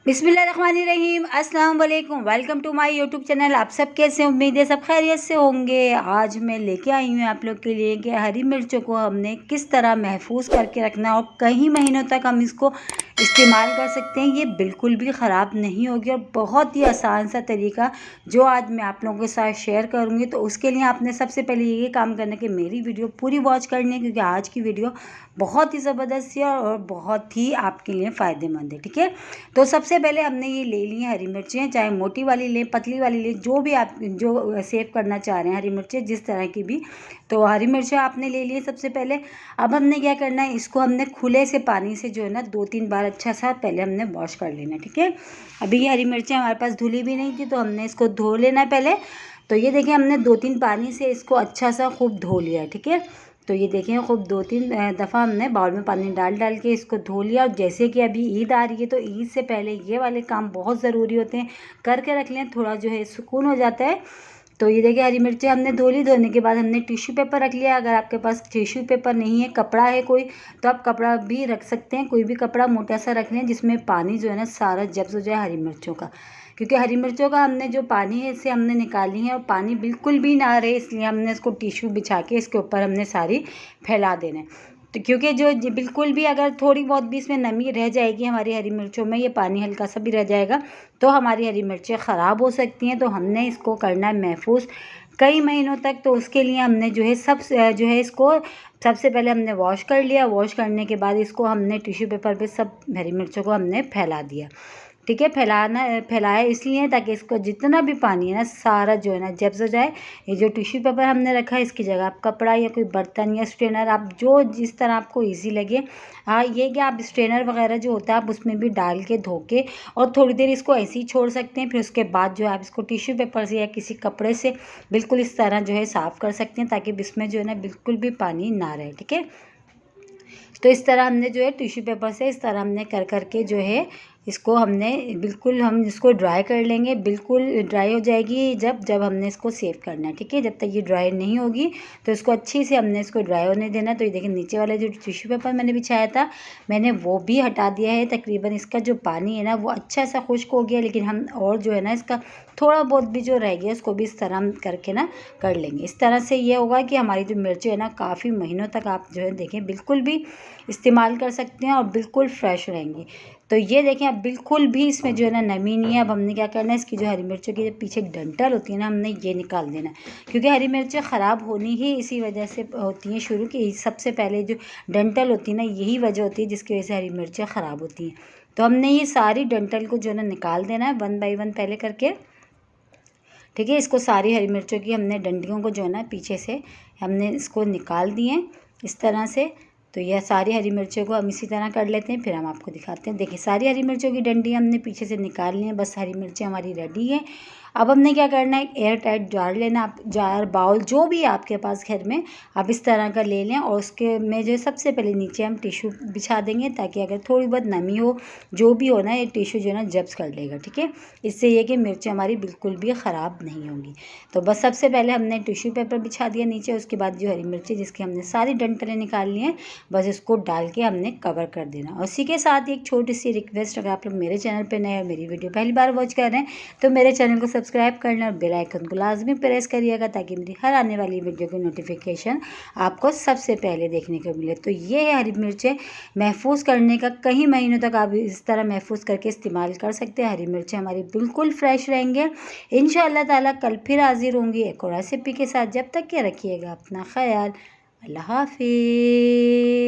बिस्मिल्लाहिर्रहमानिर्रहीम, अस्सलाम वालेकुम। Welcome to my YouTube channel. आप सब कैसे, उम्मीद है सब खैरियत से होंगे। आज मैं लेके आई हूँ आप लोग के लिए कि हरी मिर्चों को हमने किस तरह महफूज करके रखना है और कई महीनों तक हम इसको इस्तेमाल कर सकते हैं। ये बिल्कुल भी ख़राब नहीं होगी और बहुत ही आसान सा तरीका जो आज मैं आप लोगों के साथ शेयर करूँगी। तो उसके लिए आपने सबसे पहले ये काम करना है कि मेरी वीडियो पूरी वॉच करनी है, क्योंकि आज की वीडियो बहुत ही ज़बरदस्त है और बहुत ही आपके लिए फ़ायदेमंद है। ठीक है, तो सबसे पहले हमने ये ले ली है हरी मिर्चें, चाहे मोटी वाली लें, पतली वाली लें, जो भी आप जो सेव करना चाह रहे हैं हरी मिर्चें जिस तरह की भी। तो हरी मिर्चें आपने ले ली सबसे पहले। अब हमने क्या करना है, इसको हमने खुले से पानी से जो है ना 2-3 बार अच्छा सा पहले हमने वॉश कर लेना है। ठीक है, अभी ये हरी मिर्चें हमारे पास धुली भी नहीं थी तो हमने इसको धो लेना है पहले। तो ये देखिए हमने 2-3 पानी से इसको अच्छा सा खूब धो लिया है। ठीक है, तो ये देखें खूब 2-3 दफ़ा हमने बाउल में पानी डाल डाल के इसको धो लिया। और जैसे कि अभी ईद आ रही है तो ईद से पहले ये वाले काम बहुत ज़रूरी होते हैं, करके रख लें, थोड़ा जो है सुकून हो जाता है। तो ये देखिए हरी मिर्चें हमने धो ली। धोने के बाद हमने टिश्यू पेपर रख लिया। अगर आपके पास टिश्यू पेपर नहीं है, कपड़ा है कोई, तो आप कपड़ा भी रख सकते हैं। कोई भी कपड़ा मोटा सा रख लें जिसमें पानी जो है ना सारा जब्स हो जाए हरी मिर्चों का, क्योंकि हरी मिर्चों का हमने जो पानी है इसे हमने निकाली है और पानी बिल्कुल भी ना रहे, इसलिए हमने इसको टिश्यू बिछा के इसके ऊपर हमने सारी फैला देना है। तो क्योंकि जो बिल्कुल भी अगर थोड़ी बहुत भी इसमें नमी रह जाएगी हमारी हरी मिर्चों में, ये पानी हल्का सा भी रह जाएगा तो हमारी हरी मिर्चें ख़राब हो सकती हैं। तो हमने इसको करना है महफूज कई महीनों तक। तो उसके लिए हमने जो है जो है इसको सबसे पहले हमने वॉश कर लिया। वॉश करने के बाद इसको हमने टिश्यू पेपर पे सब हरी मिर्चों को हमने फैला दिया। ठीक है, फैलाया इसलिए ताकि इसको जितना भी पानी है ना सारा जो है ना जब्स हो जाए। ये जो टिश्यू पेपर हमने रखा है इसकी जगह आप कपड़ा या कोई बर्तन या स्ट्रेनर, आप जो जिस तरह आपको इजी लगे, हाँ ये कि आप स्ट्रेनर वगैरह जो होता है आप उसमें भी डाल के धो के और थोड़ी देर इसको ऐसे ही छोड़ सकते हैं। फिर उसके बाद जो है आप इसको टिश्यू पेपर से या किसी कपड़े से बिल्कुल इस तरह जो है साफ़ कर सकते हैं, ताकि इसमें जो है ना बिल्कुल भी पानी ना रहे। ठीक है, तो इस तरह हमने जो है टिश्यू पेपर से इस तरह हमने कर करके जो है इसको हमने बिल्कुल हम इसको ड्राई कर लेंगे। बिल्कुल ड्राई हो जाएगी जब जब हमने इसको सेव करना है। ठीक है, जब तक ये ड्राई नहीं होगी तो इसको अच्छी से हमने इसको ड्राई होने देना। तो ये देखिए नीचे वाला जो टिश्यू पेपर मैंने बिछाया था मैंने वो भी हटा दिया है। तकरीबन इसका जो पानी है ना वो अच्छा सा खुश्क हो गया, लेकिन हम और जो है ना इसका थोड़ा बहुत भी जो रह गया उसको भी इस तरह हम करके ना कर लेंगे। इस तरह से ये होगा कि हमारी जो मिर्चें है ना काफ़ी महीनों तक आप जो है देखें बिल्कुल भी इस्तेमाल कर सकते हैं और बिल्कुल फ्रेश रहेंगी। तो ये देखें अब बिल्कुल भी इसमें जो है ना नमी नहीं है। अब हमने क्या करना है, इसकी जो हरी मिर्चों की जो पीछे डंठल होती है ना हमने ये निकाल देना है, क्योंकि हरी मिर्चें ख़राब होनी ही इसी वजह से होती हैं शुरू की। सबसे पहले जो डंठल होती है ना यही वजह होती है जिसकी वजह से हरी मिर्चें ख़राब होती हैं। तो हमने ये सारी डंठल को जो है ना निकाल देना है 1 बाय 1 पहले करके। ठीक है, इसको सारी हरी मिर्चों की हमने डंडियों को जो है ना पीछे से हमने इसको निकाल दिए इस तरह से। तो यह सारी हरी मिर्चों को हम इसी तरह कर लेते हैं, फिर हम आपको दिखाते हैं। देखिए सारी हरी मिर्चों की डंडी हमने पीछे से निकाल ली हैं, बस हरी मिर्चें हमारी रेडी हैं। अब हमने क्या करना है, एयर टाइट जार लेना, आप जार बाउल जो भी आपके पास घर में आप इस तरह का ले लें और उसके में जो सबसे पहले नीचे हम टिश्यू बिछा देंगे, ताकि अगर थोड़ी बहुत नमी हो जो भी हो ना ये टिश्यू जो है ना जब्स कर लेगा। ठीक है, इससे ये कि मिर्चें हमारी बिल्कुल भी ख़राब नहीं होंगी। तो बस सबसे पहले हमने टिश्यू पेपर बिछा दिया नीचे, उसके बाद जो हरी मिर्ची जिसकी हमने सारी डंठलें निकाल ली हैं बस इसको डाल के हमने कवर कर देना। और इसी के साथ एक छोटी सी रिक्वेस्ट, अगर आप लोग मेरे चैनल पर नए और मेरी वीडियो पहली बार वॉच कर रहे हैं तो मेरे चैनल को सब्सक्राइब कर लें और बेल आइकन को लाजमी प्रेस करिएगा, ताकि मेरी हर आने वाली वीडियो की नोटिफिकेशन आपको सबसे पहले देखने को मिले। तो ये है हरी मिर्चें महफूज करने का, कई महीनों तक आप इस तरह महफूज करके इस्तेमाल कर सकते हैं। हरी मिर्चें हमारी बिल्कुल फ्रेश रहेंगे। इंशाअल्लाह ताला कल फिर हाजिर होंगी एक और रेसिपी के साथ। जब तक के रखिएगा अपना ख्याल। अल्लाह हाफिज़।